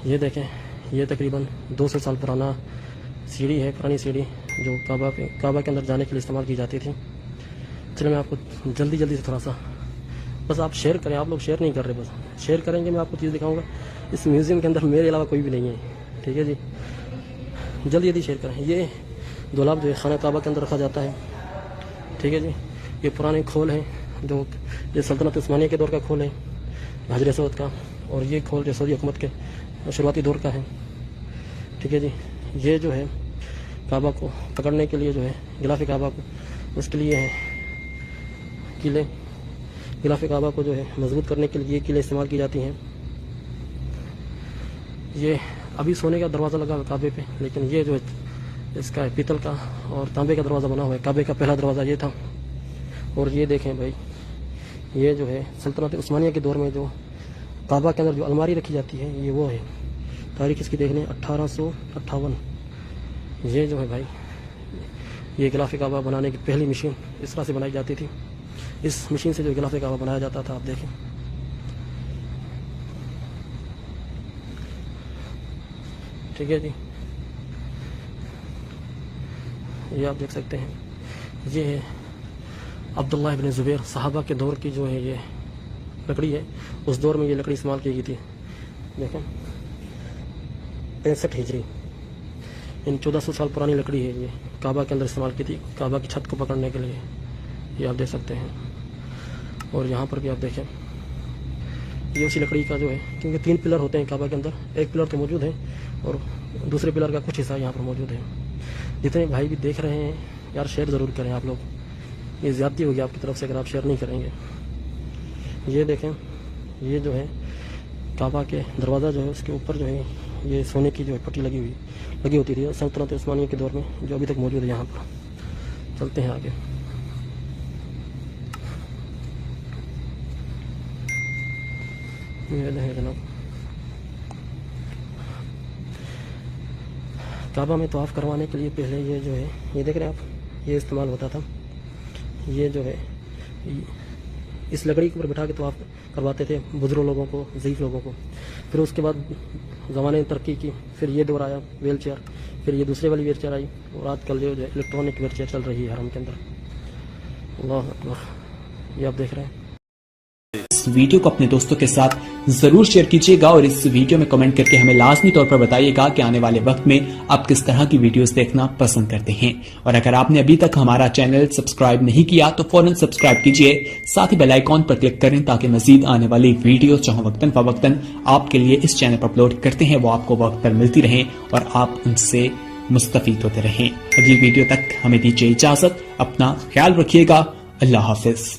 یہ دیکھیں، یہ تقریباً 200 سال پرانا سیڑھی ہے، پرانی سیڑھی جو کعبہ کے اندر جانے کے لیے استعمال کی جاتی تھی۔ چلیں میں آپ کو جلدی سے تھوڑا سا، بس آپ شیئر کریں، آپ لوگ شیئر نہیں کر رہے، بس شیئر کریں گے، میں آپ کو چیز دکھاؤں گا۔ اس میوزیم کے اندر میرے علاوہ کوئی بھی نہیں ہے، ٹھیک ہے جی، جلدی شیئر کریں۔ یہ دولاب جو ہے خانہ کعبہ کے اندر رکھا جاتا ہے، ٹھیک ہے جی۔ یہ پرانے کھول ہیں جو یہ سلطنت عثمانیہ کے دور کا کھول ہے، حجر اسود کا، اور یہ کھول جو سعودی حکومت کے شروعاتی دور کا ہے، ٹھیک ہے جی۔ یہ جو ہے کعبہ کو پکڑنے کے لیے جو ہے غلاف کعبہ کو، اس کے لیے ہے کیلیں، غلاف کعبہ کو جو ہے مضبوط کرنے کے لیے یہ کیلیں استعمال کی جاتی ہیں۔ یہ ابھی سونے کا دروازہ لگا ہوا کعبے پہ، لیکن یہ جو ہے اس کا پیتل کا اور تانبے کا دروازہ بنا ہوا ہے۔ کعبے کا پہلا دروازہ یہ تھا۔ اور یہ دیکھیں بھائی، یہ جو ہے سلطنت عثمانیہ کے دور میں جو کعبہ کے اندر جو الماری رکھی جاتی ہے، یہ وہ ہے، تاریخ اس کی دیکھ لیں 1858۔ یہ جو ہے بھائی، یہ غلاف کعبہ بنانے کی پہلی مشین اس طرح سے بنائی جاتی تھی، اس مشین سے جو غلاف کعبہ بنایا جاتا تھا، آپ دیکھیں، ٹھیک ہے جی۔ یہ آپ دیکھ سکتے ہیں، یہ ہے عبداللہ ابن زبیر صحابہ کے دور کی جو ہے یہ لکڑی ہے، اس دور میں یہ لکڑی استعمال کی گئی تھی، دیکھیں 65 ہجری، ان 1400 سال پرانی لکڑی ہے، یہ کعبہ کے اندر استعمال کی تھی، کعبہ کی چھت کو پکڑنے کے لیے، یہ آپ دیکھ سکتے ہیں۔ اور یہاں پر بھی آپ دیکھیں، یہ اسی لکڑی کا جو ہے، کیونکہ 3 پلر ہوتے ہیں کعبہ کے اندر، ایک پلر تو موجود ہے اور دوسرے پلر کا کچھ حصہ یہاں پر موجود ہے۔ جتنے بھائی بھی دیکھ رہے ہیں یار، شیئر ضرور کریں آپ لوگ، یہ زیادتی ہوگی آپ کی طرف سے اگر آپ شیئر نہیں کریں گے۔ یہ دیکھیں، یہ جو ہے کعبہ کے دروازہ جو ہے اس کے اوپر جو ہے یہ سونے کی جو ہے پٹی لگی ہوتی تھی سلطنت عثمانیہ کے دور میں، جو ابھی تک موجود ہے یہاں پر۔ چلتے ہیں آگے۔ یہ ہے جناب، کعبہ میں طواف کروانے کے لیے پہلے یہ جو ہے، یہ دیکھ رہے ہیں آپ، یہ استعمال ہوتا تھا، یہ جو ہے اس لکڑی کے اوپر بٹھا کے طواف کرواتے تھے بزرگ لوگوں کو، ضعیف لوگوں کو۔ پھر اس کے بعد زمانے نے ترقی کی، پھر یہ دور آیا ویل چیئر، پھر یہ دوسرے والی ویل چیئر آئی، اور آج کل جو ہے الیکٹرانک ویل چیئر چل رہی ہے حرم کے اندر۔ اللہ اکبر، یہ آپ دیکھ رہے ہیں۔ اس ویڈیو کو اپنے دوستوں کے ساتھ ضرور شیئر کیجیے گا، اور اس ویڈیو میں کمنٹ کر کے ہمیں لازمی طور پر بتائیے گا کہ آنے والے وقت میں آپ کس طرح کی ویڈیوز دیکھنا پسند کرتے ہیں۔ اور اگر آپ نے ابھی تک ہمارا چینل سبسکرائب نہیں کیا تو فوراً سبسکرائب کیجیے، ساتھ ہی بیل آئیکن پر کلک کریں تاکہ مزید آنے والی ویڈیوز جو وقتاً فوقتاً آپ کے لیے اس چینل پر اپلوڈ کرتے ہیں وہ آپ کو وقت پر ملتی رہیں اور آپ ان سے مستفید ہوتے رہیں۔ اگلی ویڈیو تک ہمیں دیجیے اجازت، اپنا خیال رکھیے گا، اللہ حافظ۔